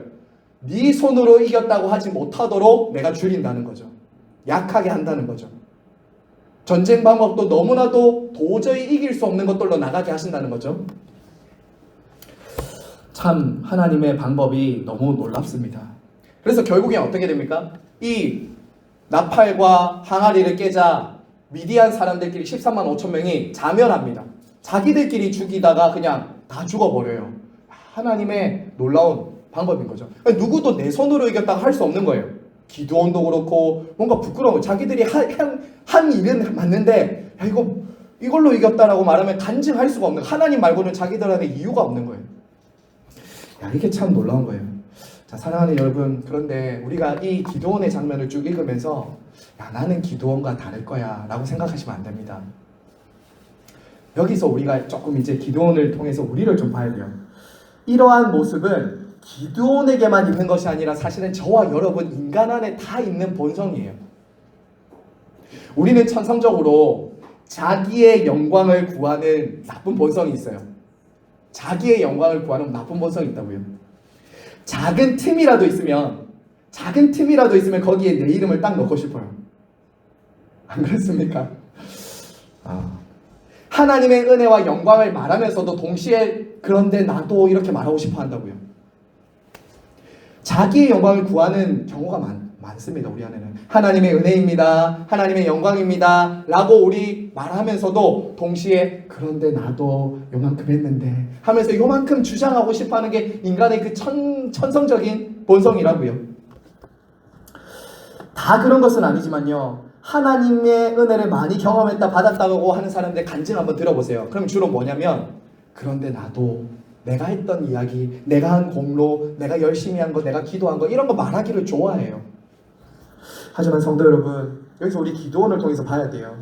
네 손으로 이겼다고 하지 못하도록 내가 줄인다는 거죠. 약하게 한다는 거죠. 전쟁 방법도 너무나도 도저히 이길 수 없는 것들로 나가게 하신다는 거죠. 참 하나님의 방법이 너무 놀랍습니다. 그래서 결국엔 어떻게 됩니까? 이 나팔과 항아리를 깨자 미디안 사람들끼리 13만 5천 명이 자멸합니다. 자기들끼리 죽이다가 그냥 다 죽어버려요. 하나님의 놀라운 방법인 거죠. 누구도 내 손으로 이겼다고 할 수 없는 거예요. 기드온도 그렇고 뭔가 부끄러운 거예요. 자기들이 한 일은 맞는데 야, 이걸로 이겼다라고 말하면 간증할 수가 없는 거예요. 하나님 말고는 자기들한테 이유가 없는 거예요. 야, 이게 참 놀라운 거예요. 자, 사랑하는 여러분, 그런데 우리가 이 기드온의 장면을 쭉 읽으면서 야, 나는 기드온과 다를 거야 라고 생각하시면 안 됩니다. 여기서 우리가 조금 이제 기드온을 통해서 우리를 좀 봐야 돼요. 이러한 모습은 기드온에게만 있는 것이 아니라 사실은 저와 여러분 인간 안에 다 있는 본성이에요. 우리는 천성적으로 자기의 영광을 구하는 나쁜 본성이 있어요. 자기의 영광을 구하는 나쁜 본성이 있다고요. 작은 틈이라도 있으면 거기에 내 이름을 딱 넣고 싶어요. 안 그렇습니까? 하나님의 은혜와 영광을 말하면서도 동시에 그런데 나도 이렇게 말하고 싶어 한다고요. 자기의 영광을 구하는 경우가 많습니다. 우리 안에는 하나님의 은혜입니다, 하나님의 영광입니다 라고 우리 말하면서도 동시에 그런데 나도 요만큼 했는데 하면서 요만큼 주장하고 싶어하는 게 인간의 그 천성적인 본성이라고요. 다 그런 것은 아니지만요, 하나님의 은혜를 많이 경험했다 받았다고 하는 사람들의 간증 한번 들어보세요. 그럼 주로 뭐냐면 그런데 나도 내가 했던 이야기, 내가 한 공로, 내가 열심히 한 거, 내가 기도한 거 이런 거 말하기를 좋아해요. 하지만 성도 여러분, 여기서 우리 기도원을 통해서 봐야 돼요.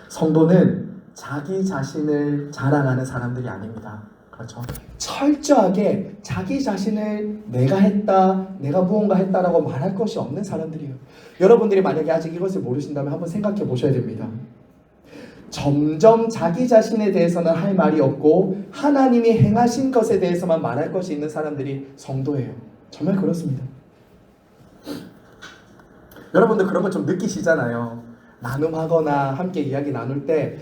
성도는 자기 자신을 자랑하는 사람들이 아닙니다. 그렇죠? 철저하게 자기 자신을 내가 했다, 내가 무언가 했다라고 말할 것이 없는 사람들이에요. 여러분들이 만약에 아직 이것을 모르신다면 한번 생각해 보셔야 됩니다. 점점 자기 자신에 대해서는 할 말이 없고 하나님이 행하신 것에 대해서만 말할 것이 있는 사람들이 성도예요. 정말 그렇습니다. 여러분들 그런 거 좀 느끼시잖아요. 나눔하거나 함께 이야기 나눌 때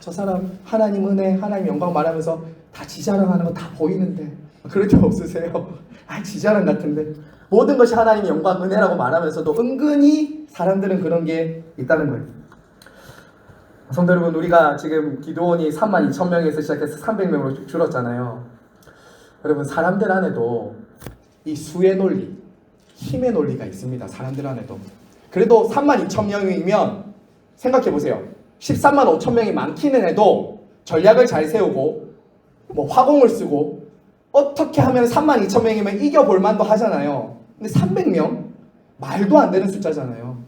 저 사람 하나님 은혜, 하나님 영광 말하면서 다 지자랑하는 거 다 보이는데 그럴 때 없으세요? 지자랑 같은데 모든 것이 하나님의 영광, 은혜라고 말하면서도 은근히 사람들은 그런 게 있다는 거예요. 성도 여러분, 우리가 지금 기도원이 32,000명에서 시작해서 300명으로 줄었잖아요. 여러분, 사람들 안에도 이 수의 논리, 힘의 논리가 있습니다. 사람들 안에도. 그래도 32,000명이면 생각해 보세요. 13만 5천 명이 많기는 해도 전략을 잘 세우고 뭐 화공을 쓰고 어떻게 하면 32,000명이면 이겨볼 만도 하잖아요. 근데 300명? 말도 안 되는 숫자잖아요.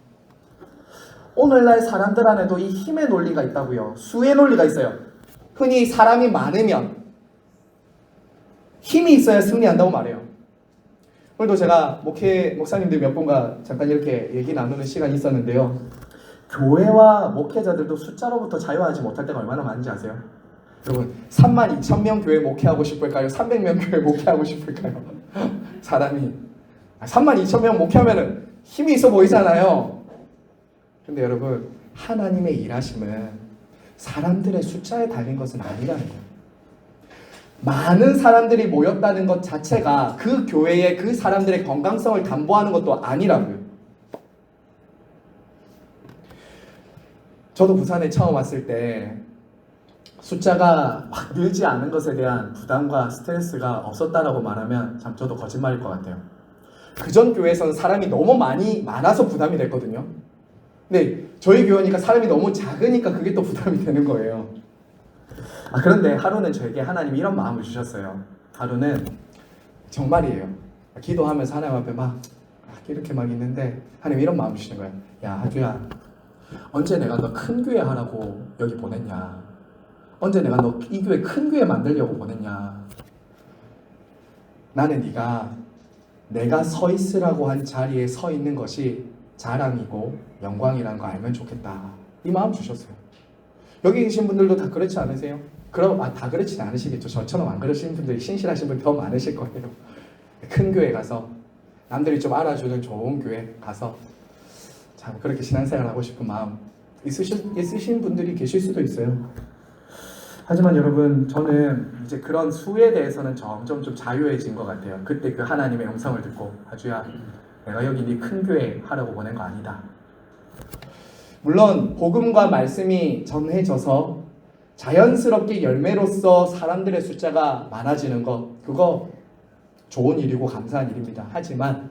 오늘날 사람들 안에도 이 힘의 논리가 있다고요. 수의 논리가 있어요. 흔히 사람이 많으면 힘이 있어야 승리한다고 말해요. 오늘도 제가 목사님들 몇 분과 잠깐 이렇게 얘기 나누는 시간이 있었는데요. 교회와 목회자들도 숫자로부터 자유하지 못할 때가 얼마나 많은지 아세요? 여러분, 32,000명 교회 목회하고 싶을까요? 300명 교회 목회하고 싶을까요? 사람이 32,000명 목회하면 힘이 있어 보이잖아요. 근데 여러분, 하나님의 일하심은 사람들의 숫자에 달린 것은 아니라는 거예요. 많은 사람들이 모였다는 것 자체가 그 교회의 그 사람들의 건강성을 담보하는 것도 아니라고요. 저도 부산에 처음 왔을 때 숫자가 막 늘지 않은 것에 대한 부담과 스트레스가 없었다라고 말하면 참 저도 거짓말일 것 같아요. 그전 교회에서는 사람이 너무 많아서 부담이 됐거든요. 근데 저희 교회니까 사람이 너무 작으니까 그게 또 부담이 되는 거예요. 그런데 하루는 저에게 하나님이 이런 마음을 주셨어요. 하루는 정말이에요. 기도하면서 하나님 앞에 막 이렇게 막 있는데 하나님이 이런 마음을 주시는 거예요. 야, 하주야, 언제 내가 너 큰 교회 하라고 여기 보냈냐? 언제 내가 너 이 교회 큰 교회 만들려고 보냈냐? 나는 네가 내가 서 있으라고 한 자리에 서 있는 것이 자랑이고 영광이라는 거 알면 좋겠다. 이 마음 주셨어요. 여기 계신 분들도 다 그렇지 않으세요? 그럼 다 그렇지는 않으시겠죠. 저처럼 안 그러시는 분들이 신실하신 분이 더 많으실 거예요. 큰 교회 가서 남들이 좀 알아주는 좋은 교회 가서 참 그렇게 신앙생활 하고 싶은 마음 있으신 분들이 계실 수도 있어요. 하지만 여러분, 저는 이제 그런 수에 대해서는 점점 좀 자유해진 것 같아요. 그때 그 하나님의 음성을 듣고 하주야, 내가 여기 네 큰 교회 하라고 보낸 거 아니다. 물론 복음과 말씀이 전해져서 자연스럽게 열매로서 사람들의 숫자가 많아지는 것, 그거 좋은 일이고 감사한 일입니다. 하지만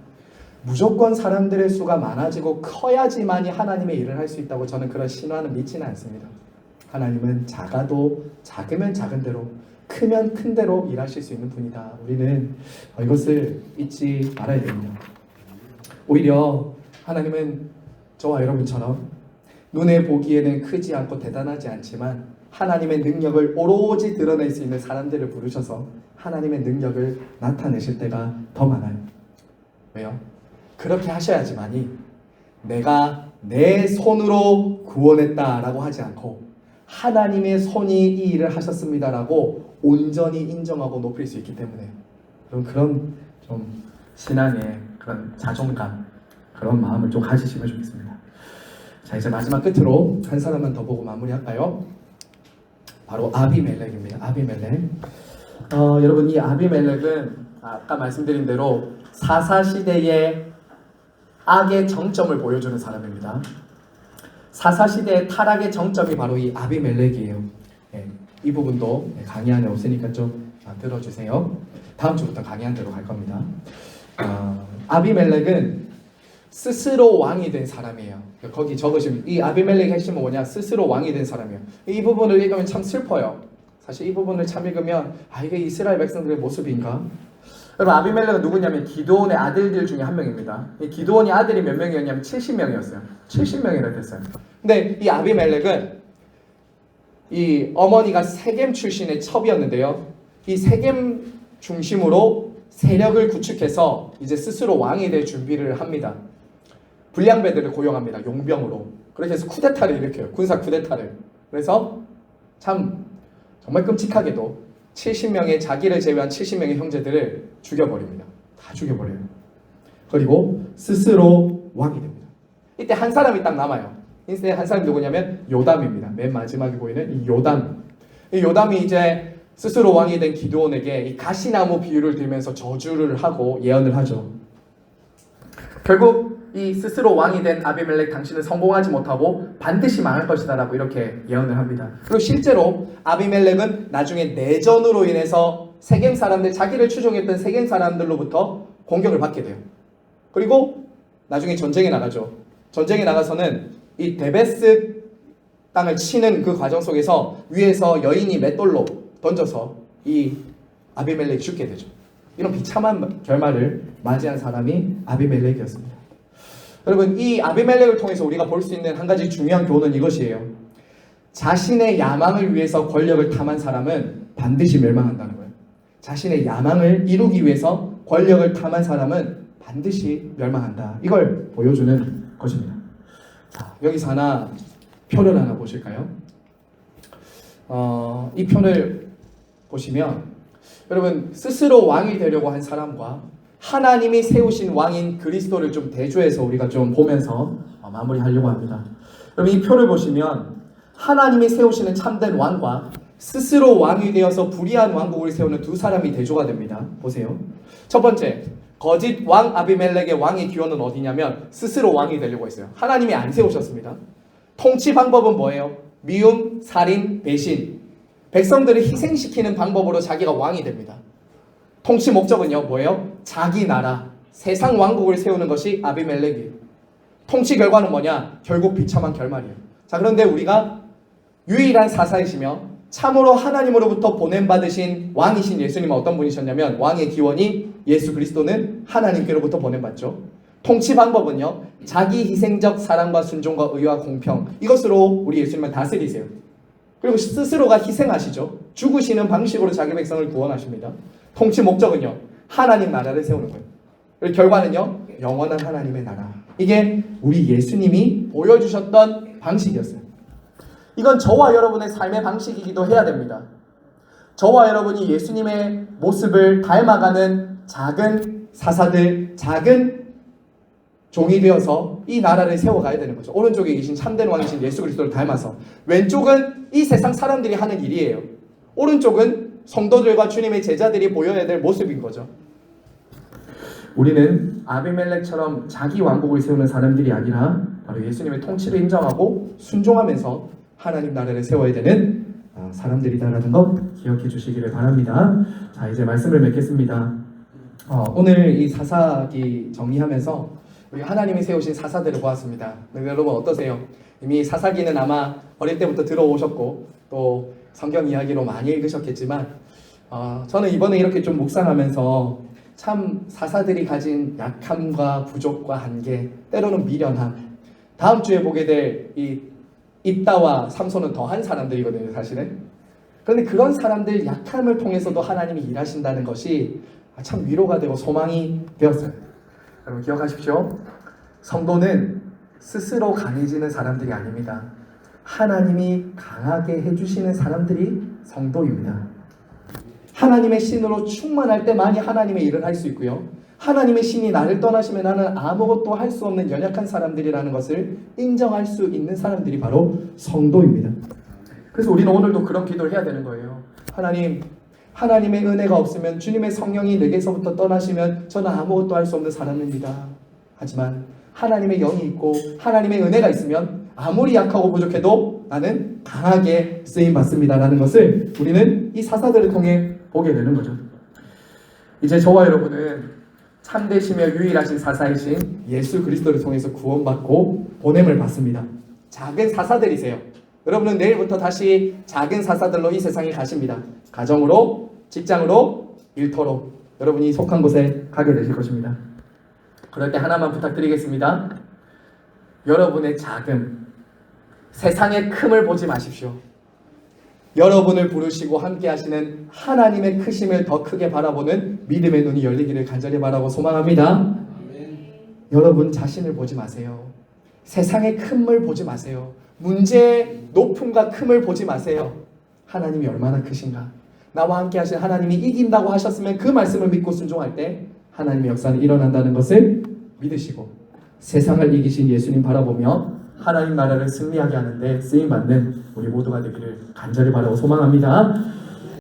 무조건 사람들의 수가 많아지고 커야지만이 하나님의 일을 할 수 있다고 저는 그런 신화는 믿지는 않습니다. 하나님은 작으면 작은 대로, 크면 큰 대로 일하실 수 있는 분이다. 우리는 이것을 잊지 말아야 됩니다. 오히려 하나님은 저와 여러분처럼 눈에 보기에는 크지 않고 대단하지 않지만 하나님의 능력을 오로지 드러낼 수 있는 사람들을 부르셔서 하나님의 능력을 나타내실 때가 더 많아요. 왜요? 그렇게 하셔야지만이 내가 내 손으로 구원했다라고 하지 않고 하나님의 손이 이 일을 하셨습니다라고 온전히 인정하고 높일 수 있기 때문에 그런 좀 신앙의 그런 자존감, 그런 마음을 좀 가지시면 좋겠습니다. 자, 이제 마지막 끝으로 한 사람만 더 보고 마무리할까요? 바로 아비멜렉입니다. 아비멜렉. 여러분, 이 아비멜렉은 아까 말씀드린 대로 사사시대의 악의 정점을 보여주는 사람입니다. 사사시대의 타락의 정점이 바로 이 아비멜렉이에요. 이 부분도 강의 안에 없으니까 좀 들어주세요. 다음 주부터 강의한 대로 갈 겁니다. 아비멜렉은 스스로 왕이 된 사람이에요. 거기 적으시면 이 아비멜렉의 핵심은 뭐냐? 스스로 왕이 된 사람이에요. 이 부분을 읽으면 참 슬퍼요. 사실 이 부분을 참 읽으면 이게 이스라엘 백성들의 모습인가? 여러분, 아비멜렉은 누구냐면 기드온의 아들들 중에 한 명입니다. 이 기드온이 아들이 몇 명이었냐면 70명이었어요. 70명이나 됐어요. 근데 이 아비멜렉은 이 어머니가 세겜 출신의 첩이었는데요. 이 세겜 중심으로 세력을 구축해서 이제 스스로 왕이 될 준비를 합니다. 불량배들을 고용합니다. 용병으로. 그렇게 해서 쿠데타를 일으켜요. 군사 쿠데타를. 그래서 참 정말 끔찍하게도 70명의 자기를 제외한 70명의 형제들을 죽여버립니다. 다 죽여버려요. 그리고 스스로 왕이 됩니다. 이때 한 사람이 딱 남아요. 이때 한 사람이 누구냐면 요담입니다. 맨 마지막에 보이는 이 요담. 이 요담이 이제 스스로 왕이 된 기드온에게 이 가시나무 비유를 들면서 저주를 하고 예언을 하죠. 결국 이 스스로 왕이 된 아비멜렉, 당신은 성공하지 못하고 반드시 망할 것이다 라고 이렇게 예언을 합니다. 그리고 실제로 아비멜렉은 나중에 내전으로 인해서 세겜 사람들, 자기를 추종했던 세겜 사람들로부터 공격을 받게 돼요. 그리고 나중에 전쟁에 나가죠. 전쟁에 나가서는 이 데베스 땅을 치는 그 과정 속에서 위에서 여인이 맷돌로 던져서 이 아비멜렉이 죽게 되죠. 이런 비참한 결말을 맞이한 사람이 아비멜렉이었습니다. 여러분, 이 아비멜렉을 통해서 우리가 볼 수 있는 한 가지 중요한 교훈은 이것이에요. 자신의 야망을 위해서 권력을 탐한 사람은 반드시 멸망한다는 거예요. 자신의 야망을 이루기 위해서 권력을 탐한 사람은 반드시 멸망한다. 이걸 보여주는 것입니다. 자, 여기서 표를 하나 보실까요? 이 표를 보시면 여러분, 스스로 왕이 되려고 한 사람과 하나님이 세우신 왕인 그리스도를 좀 대조해서 우리가 좀 보면서 마무리하려고 합니다. 여러분, 이 표를 보시면 하나님이 세우시는 참된 왕과 스스로 왕이 되어서 불의한 왕국을 세우는 두 사람이 대조가 됩니다. 보세요. 첫 번째, 거짓 왕 아비멜렉의 왕의 기원은 어디냐면 스스로 왕이 되려고 했어요. 하나님이 안 세우셨습니다. 통치 방법은 뭐예요? 미움, 살인, 배신. 백성들을 희생시키는 방법으로 자기가 왕이 됩니다. 통치 목적은요, 뭐예요? 자기 나라, 세상 왕국을 세우는 것이 아비멜렉이에요. 통치 결과는 뭐냐? 결국 비참한 결말이에요. 자, 그런데 우리가 유일한 사사이시며 참으로 하나님으로부터 보냄받으신 왕이신 예수님은 어떤 분이셨냐면 왕의 기원이 예수 그리스도는 하나님께로부터 보냄받죠. 통치 방법은요, 자기 희생적 사랑과 순종과 의와 공평, 이것으로 우리 예수님은 다스리세요. 그리고 스스로가 희생하시죠. 죽으시는 방식으로 자기 백성을 구원하십니다. 통치 목적은요, 하나님 나라를 세우는 거예요. 그리고 결과는요, 영원한 하나님의 나라. 이게 우리 예수님이 보여주셨던 방식이었어요. 이건 저와 여러분의 삶의 방식이기도 해야 됩니다. 저와 여러분이 예수님의 모습을 닮아가는 작은 사사들, 작은 종이 되어서 이 나라를 세워가야 되는 거죠. 오른쪽에 계신 참된 왕이신 예수 그리스도를 닮아서, 왼쪽은 이 세상 사람들이 하는 일이에요. 오른쪽은 성도들과 주님의 제자들이 보여야 될 모습인 거죠. 우리는 아비멜렉처럼 자기 왕국을 세우는 사람들이 아니라 바로 예수님의 통치를 인정하고 순종하면서 하나님 나라를 세워야 되는 사람들이다라는 것 기억해 주시기를 바랍니다. 자, 이제 말씀을 맺겠습니다. 오늘 이 사사기 정리하면서 우리 하나님이 세우신 사사들을 보았습니다. 여러분 어떠세요? 이미 사사기는 아마 어릴 때부터 들어오셨고 또 성경 이야기로 많이 읽으셨겠지만 저는 이번에 이렇게 좀 묵상하면서 참 사사들이 가진 약함과 부족과 한계, 때로는 미련함. 다음 주에 보게 될 이 입다와 삼손은 더한 사람들이거든요, 사실은. 그런데 그런 사람들 약함을 통해서도 하나님이 일하신다는 것이 참 위로가 되고 소망이 되었어요. 여러분 기억하십시오. 성도는 스스로 강해지는 사람들이 아닙니다. 하나님이 강하게 해주시는 사람들이 성도입니다. 하나님의 신으로 충만할 때만이 하나님의 일을 할 수 있고요. 하나님의 신이 나를 떠나시면 나는 아무것도 할 수 없는 연약한 사람들이라는 것을 인정할 수 있는 사람들이 바로 성도입니다. 그래서 우리는 오늘도 그런 기도를 해야 되는 거예요. 하나님, 하나님의 은혜가 없으면 주님의 성령이 내게서부터 떠나시면 저는 아무것도 할 수 없는 사람입니다. 하지만 하나님의 영이 있고 하나님의 은혜가 있으면 아무리 약하고 부족해도 나는 강하게 쓰임받습니다 라는 것을 우리는 이 사사들을 통해 보게 되는 거죠. 이제 저와 여러분은 참되시며 유일하신 사사이신 예수 그리스도를 통해서 구원받고 보냄을 받습니다. 작은 사사들이세요. 여러분은 내일부터 다시 작은 사사들로 이 세상에 가십니다. 가정으로, 직장으로, 일터로 여러분이 속한 곳에 가게 되실 것입니다. 그럴 때 하나만 부탁드리겠습니다. 여러분의 작음, 세상의 큼을 보지 마십시오. 여러분을 부르시고 함께 하시는 하나님의 크심을 더 크게 바라보는 믿음의 눈이 열리기를 간절히 바라고 소망합니다. 아멘. 여러분 자신을 보지 마세요. 세상의 큼을 보지 마세요. 문제의 높음과 큼을 보지 마세요. 하나님이 얼마나 크신가. 나와 함께 하신 하나님이 이긴다고 하셨으면 그 말씀을 믿고 순종할 때 하나님의 역사는 일어난다는 것을 믿으시고 세상을 이기신 예수님 바라보며 하나님 나라를 승리하게 하는데 쓰임받는 우리 모두가 되기를 간절히 바라고 소망합니다.